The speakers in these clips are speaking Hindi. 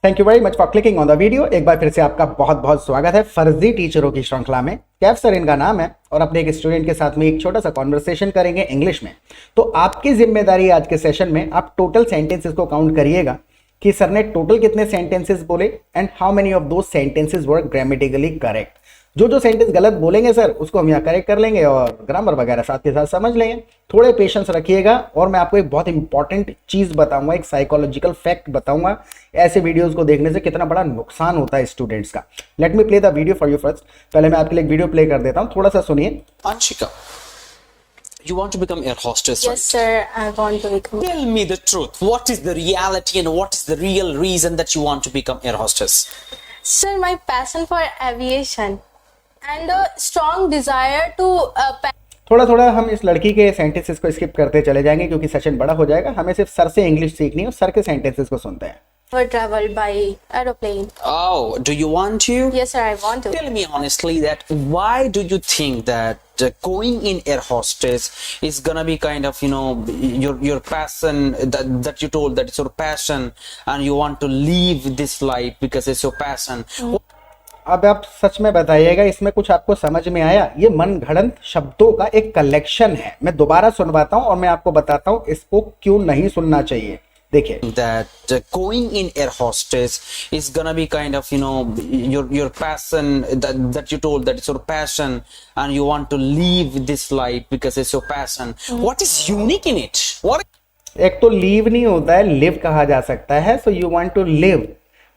Thank you very much for clicking on the video. एक बार फिर से आपका बहुत बहुत स्वागत है फर्जी टीचरों की श्रृंखला में। कैफ सर इनका नाम है और अपने एक स्टूडेंट के साथ में एक छोटा सा कॉन्वर्सेशन करेंगे इंग्लिश में। तो आपकी जिम्मेदारी आज के सेशन में आप टोटल सेंटेंसेस को काउंट करिएगा कि सर ने टोटल कितने सेंटेंसेस बोले एंड हाउ मेनी ऑफ दो सेंटेंसेस वर ग्रामेटिकली करेक्ट। जो सेंटेंस गलत बोलेंगे सर उसको हम यहाँ करेक्ट कर लेंगे और ग्रामर वगैरह साथ के साथ समझ लेंगे। थोड़े पेशेंस रखिएगा और मैं आपको एक बहुत इंपॉर्टेंट चीज बताऊंगा, एक साइकोलॉजिकल फैक्ट बताऊंगा ऐसे वीडियोस को देखने से कितना बड़ा नुकसान होता है स्टूडेंट्स का। Let me play the video for you first. पहले मैं आपके लिए एक वीडियो प्ले कर देता हूँ, थोड़ा सा सुनिए। Anshika, you want to become air hostess, Yes, right? sir. I want to become. Tell me the truth. What is the reality and what is the real reason that you want to become air hostess? Sir, my passion for aviation and a strong desire to. थोड़ा थोड़ा हम इस लड़की के सेंटेंसेस को स्किप करते चले जाएंगे क्योंकि सेशन बड़ा हो जाएगा। हमें सिर्फ सर से इंग्लिश सीखनी है और सर के सेंटेंसेस को सुनते हैं। For travel by aeroplane. Oh, do you want to? Yes, sir. I want to. Tell me honestly that why do you think that going in air hostess is gonna be kind of, you know, your passion that you told that it's your passion and you want to live this life because it's your passion. अब आप सच में बताइएगा इसमें कुछ आपको समझ में आया? ये मन घड़ंत शब्दों का एक कलेक्शन है। मैं दोबारा सुनवाता हूँ और मैं आपको बताता हूँ इसको क्यों नहीं सुनना चाहिए। देखिए, that going in air hostess is gonna be kind of, you know, your passion that you told that it's your passion and you want to live this life because it's your passion. What is unique in it? What? एक तो लीव नहीं होता है, लिव कहा जा सकता है। So you want to live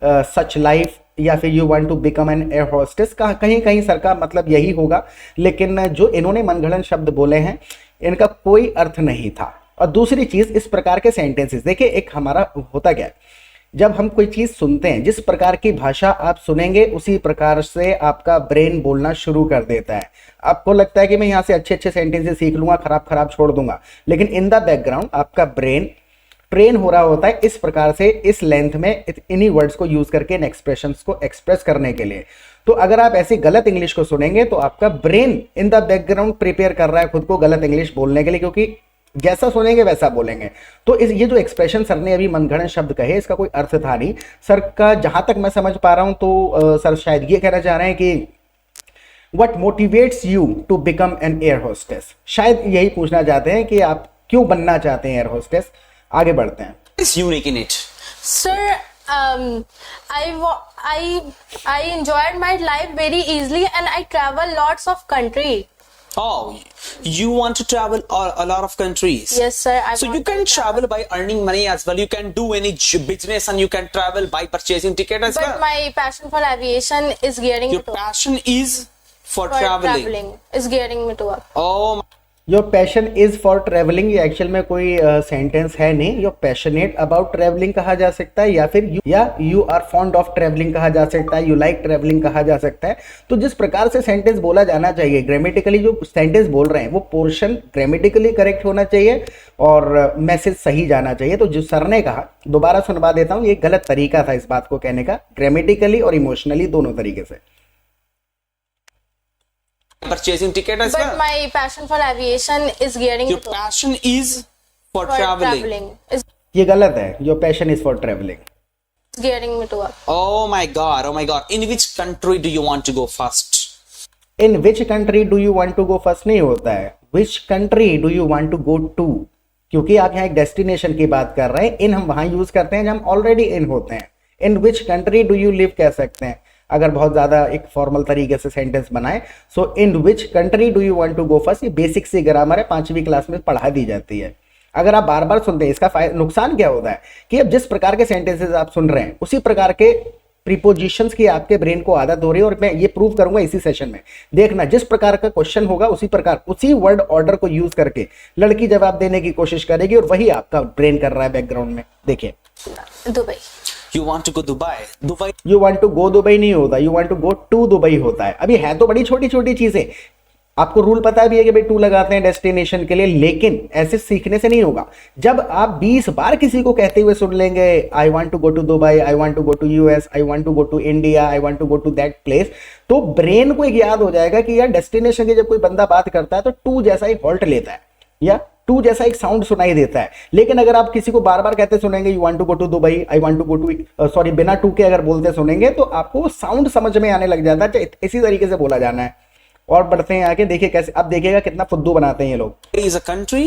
such life या फिर you want to become an air hostess, कहीं कहीं सर का मतलब यही होगा, लेकिन जो इन्होंने मनगढ़ंत शब्द बोले हैं इनका कोई अर्थ नहीं था। और दूसरी चीज, इस प्रकार के सेंटेंसेस देखिए, एक हमारा होता क्या है, जब हम कोई चीज सुनते हैं जिस प्रकार की भाषा आप सुनेंगे उसी प्रकार से आपका ब्रेन बोलना शुरू कर देता है। आपको लगता है कि मैं यहाँ से अच्छे अच्छे सेंटेंसेस सीख लूंगा, खराब खराब छोड़ दूंगा, लेकिन इन द बैकग्राउंड आपका ब्रेन ट्रेन हो रहा होता है इस प्रकार से, इस लेंथ में इन्हीं वर्ड्स को यूज करके इन एक्सप्रेशंस को एक्सप्रेस करने के लिए। तो अगर आप ऐसी गलत इंग्लिश को सुनेंगे तो आपका brain in the background prepare कर रहा है खुद को गलत इंग्लिश बोलने के लिए, क्योंकि जैसा सुनेंगे वैसा बोलेंगे। तो ये जो एक्सप्रेशन सर ने अभी मनगढ़ंत शब्द कहे इसका कोई अर्थ था नहीं सर का, जहां तक मैं समझ पा रहा हूं। तो सर शायद ये कहना चाह रहे हैं कि what motivates you to become an air hostess, शायद यही पूछना चाहते हैं कि आप क्यों बनना चाहते हैं एयर होस्टेस। आगे बढ़ते हैं। What is unique in it? Sir, I enjoyed my life very easily and I travel lots of country. Oh, you want to travel a lot of countries. Yes, sir. So you can travel by earning money as well. You can do any business and you can travel by purchasing ticket as But well. my passion for aviation is gearing Your me to passion is for for traveling. traveling. Is gearing me to work. Oh, your passion is for travelling, ये एक्चुअल में कोई सेंटेंस है नहीं। योर पैशनेट अबाउट ट्रेवलिंग कहा जा सकता है या फिर you are fond of travelling कहा जा सकता है, यू लाइक ट्रेवलिंग कहा जा सकता है। तो जिस प्रकार से सेंटेंस बोला जाना चाहिए, ग्रामेटिकली जो सेंटेंस बोल रहे हैं वो पोर्शन ग्रामेटिकली करेक्ट होना चाहिए और मैसेज सही जाना चाहिए। तो जो सर ने कहा, दोबारा सुनवा देता हूँ, ये गलत तरीका था इस बात को कहने का, ग्रामेटिकली और इमोशनली दोनों तरीके से। purchasing ticket as But well. my passion for aviation is gearing Your me to passion is for for traveling. traveling. Is ये गलत है। Your passion is for travelling. gearing me to work. Oh my God! Oh my God! In which country do you want to go first? In which country do you want to go first नहीं होता है, which country do you want to go to, क्योंकि आप यहाँ एक डेस्टिनेशन की बात कर रहे हैं। इन हम वहां यूज करते हैं जब हम ऑलरेडी इन होते हैं। In which country do you live कह सकते हैं अगर बहुत ज्यादा एक फॉर्मल तरीके से सेंटेंस बनाए। So in which country do you want to go first, ये बेसिक सी ग्रामर है, 5वीं क्लास में पढ़ा दी जाती है। अगर आप बार बार सुनते हैं इसका नुकसान क्या होता है कि अब जिस प्रकार के सेंटेंसेस आप सुन रहे हैं उसी प्रकार के प्रीपोजिशंस की आपके ब्रेन को आदत हो रही है। और मैं ये प्रूव करूंगा इसी सेशन में। देखना, जिस प्रकार का क्वेश्चन होगा उसी वर्ड ऑर्डर को यूज करके लड़की जवाब देने की कोशिश करेगी और वही आपका ब्रेन कर रहा है बैकग्राउंड में। देखिए, Dubai. You want to go Dubai? Dubai. You want to go Dubai नहीं होता, you want to go to Dubai होता है। अभी है तो बड़ी छोटी छोटी चीजें, आपको रूल पता भी है कि भाई टू लगाते हैं डेस्टिनेशन के लिए, लेकिन ऐसे सीखने से नहीं होगा। जब आप 20 बार किसी को कहते हुए सुन लेंगे, I want to go to Dubai, I want to go to US, I want to go to India, I want to go to that place, तो ब्रेन को एक याद हो जाएगा कि यार डेस्टिनेशन की जब कोई बंदा बात करता है तो टू जैसा ही हॉल्ट लेता है या टू जैसा एक साउंड सुनाई देता है। लेकिन अगर आप किसी को बार बार कहते सुनेंगे you want to go to Dubai, I want to go to, sorry बिना टू के अगर बोलते सुनेंगे तो आपको साउंड समझ में आने लग जाता है। इसी तरीके से बोला जाना है। और बढ़ते हैं आगे, देखिए कैसे, अब देखिएगा कितना फुद्दू बनाते हैं ये लोग। Is a country?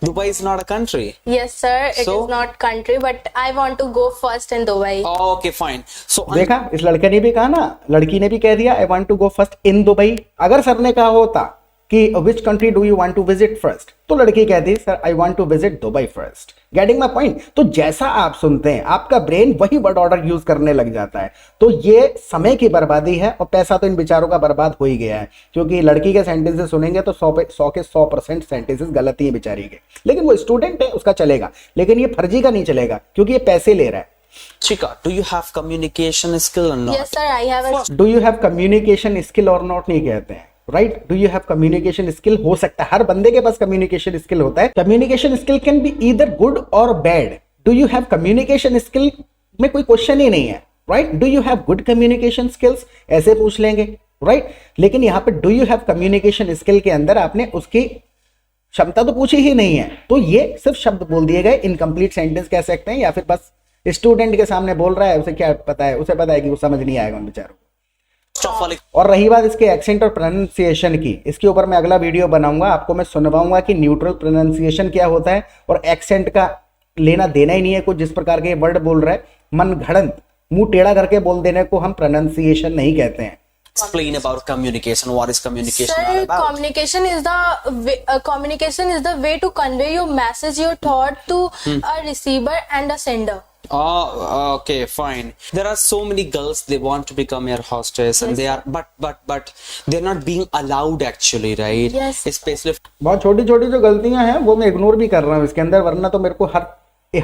Dubai is not a country. Yes, sir. It So? is not country, but I want to go first in Dubai. Oh, okay, fine. So देखा, इस लड़के ने भी कहा ना, लड़की ने भी कह दिया I want to go first in Dubai. अगर सर ने कहा होता कि which country do you want to visit first, तो लड़की कहती sir I want to visit Dubai first. Getting my point? तो जैसा आप सुनते हैं आपका ब्रेन वही वर्ड ऑर्डर यूज करने लग जाता है। तो ये समय की बर्बादी है और पैसा तो इन बेचारों का बर्बाद हो ही गया है, क्योंकि लड़की के सेंटेंसेस सुनेंगे तो 100 के 100% सेंटेंसेस गलत ही है बेचारी के। लेकिन वो स्टूडेंट है, उसका चलेगा, लेकिन ये फर्जी का नहीं चलेगा क्योंकि ये पैसे ले रहा है। Chika, do you have communication skill or not? Yes, sir. I have a. Do you have communication skill और नॉट नहीं कहते हैं, right? Do you have communication skill हो सकता है, हर बंदे के पास कम्युनिकेशन स्किल होता है। Communication skill can be either good और bad. Do you have communication skill में कोई क्वेश्चन ही नहीं है, right? Do you have good communication skills ऐसे पूछ लेंगे, राइट? लेकिन यहाँ पे do you have communication skill के अंदर आपने उसकी क्षमता तो पूछी ही नहीं है, तो ये सिर्फ शब्द बोल दिए गए, इनकम्प्लीट सेंटेंस कह सकते हैं, या फिर बस स्टूडेंट के सामने बोल रहा है, उसे क्या पता है, उसे पता है कि वो समझ नहीं आएगा उन बेचारों को। First of all, और रही बात इसके एक्सेंट और प्रोनाउंसिएशन की, इसके ऊपर मैं अगला वीडियो बनाऊंगा, आपको मैं सुनवाऊंगा कि न्यूट्रल प्रोनाउंसिएशन क्या होता है और एक्सेंट का लेना देना ही नहीं है। कुछ जिस प्रकार के वर्ड बोल रहा है मन घड़ंत मुंह टेढ़ा करके बोल देने को हम प्रोनाउंसिएशन नहीं कहते हैं। explain about communication. What is communication all Sir, about? communication is the way to convey your message, your thought to a receiver and a sender. Oh, okay, fine. There are so many girls, they want to become air hostess and they are, but they're not being allowed actually, right? Yes. Especially बहुत छोटी छोटी जो गलतियां हैं वो मैं इग्नोर भी कर रहा हूँ इसके अंदर, वरना तो मेरे को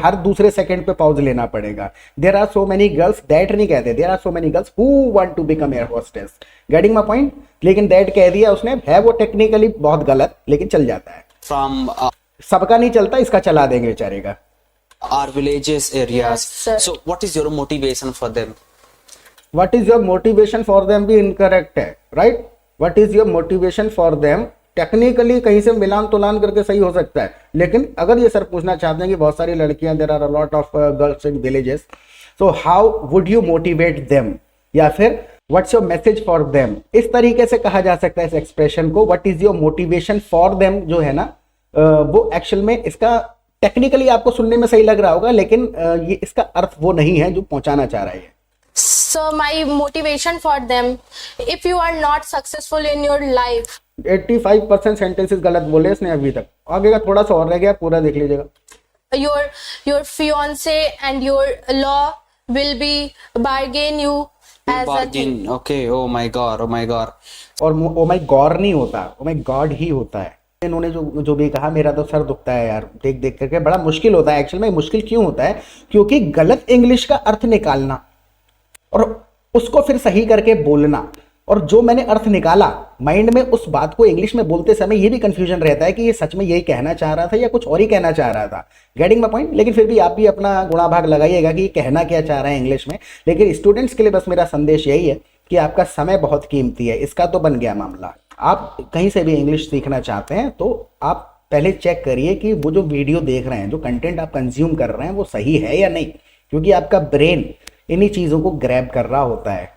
हर दूसरे सेकंड पे पॉज लेना पड़ेगा। There are so many girls, that नहीं कहते, there are so many girls who want to become air hostess. Getting my point? लेकिन दैट कह दिया उसने, है वो टेक्निकली बहुत गलत, लेकिन चल जाता है। from सबका नहीं चलता, इसका चला देंगे बेचारे का। our villages areas. Yes, sir. So what is your motivation for them? What is your motivation for them भी इनकरेक्ट है, right? What is your motivation for them technically कहीं से मिलान तुलान करके सही हो सकता है, लेकिन अगर ये सर पूछना चाहते हैं कि बहुत सारी लड़कियां, there are a lot of girls in villages, so how would you motivate them, या फिर what's your message for them, इस तरीके से कहा जा सकता है इस एक्सप्रेशन को। What is your motivation for them जो है ना, वो एक्चुअल में इसका टेक्निकली आपको सुनने में सही लग रहा होगा, लेकिन ये इसका अर्थ वो नहीं है जो पहुंचाना चाह रहा है। So my motivation for them, if you are not successful in your life, 85% sentences गलत बोले इसने अभी तक, आगे का थोड़ा सा और रह गया, पूरा देख लीजिएगा। your fiance and your law will be bargain you as a Bargain. thing. Okay. Oh my god. Oh my god. और ओ माई गॉड नहीं होता, ओ माई गॉड ही होता है। इन्होंने जो भी कहा, मेरा तो सर दुखता है यार देख देख करके, बड़ा मुश्किल होता है। एक्चुअल में मुश्किल क्यों होता है? क्योंकि गलत इंग्लिश का अर्थ निकालना और उसको फिर सही करके बोलना, और जो मैंने अर्थ निकाला माइंड में उस बात को इंग्लिश में बोलते समय ये भी कंफ्यूजन रहता है कि ये सच में यही कहना चाह रहा था या कुछ और ही कहना चाह रहा था। Getting my point? लेकिन फिर भी आप भी अपना गुणा भाग लगाइएगा कि ये कहना क्या चाह रहा है इंग्लिश में। लेकिन स्टूडेंट्स के लिए बस मेरा संदेश यही है कि आपका समय बहुत कीमती है, इसका तो बन गया मामला। आप कहीं से भी इंग्लिश सीखना चाहते हैं तो आप पहले चेक करिए कि वो जो वीडियो देख रहे हैं, जो कंटेंट आप कंज्यूम कर रहे हैं, वो सही है या नहीं, क्योंकि आपका ब्रेन इन्हीं चीज़ों को ग्रैब कर रहा होता है।